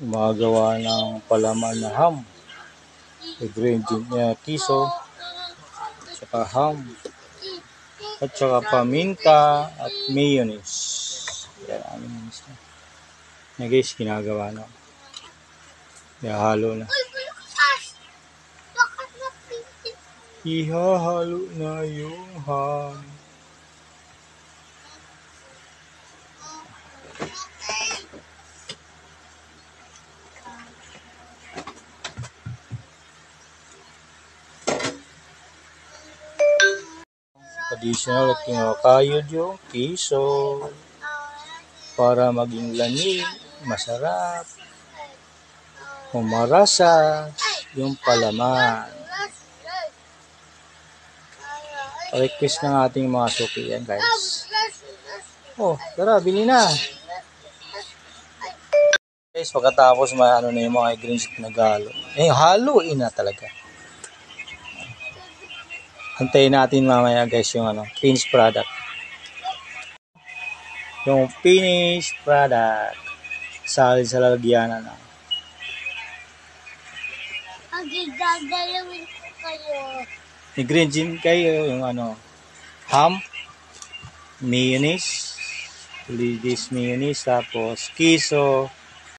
Gumagawa ng palaman na ham. Ingredient niya, kiso, tsaka ham, at tsaka paminta at mayonnaise. Yan, na guys, ginagawa na. Ihahalo na. Ihahalo na yung ham. Additional at kinakayod yung kiso para maging lamig, masarap, umarasa yung palaman. Request ng ating mga suki yan guys. Oh, tara, bili na. Guys, pagkatapos na yung mga greens na galo. Haluin na talaga. Antayin natin mamaya guys yung finished product. Yung finished product. Salin sa lalagyanan na. Gagalawin ko kayo. Ingredient kayo yung ham, mayonnaise, mayonnaise, tapos kiso,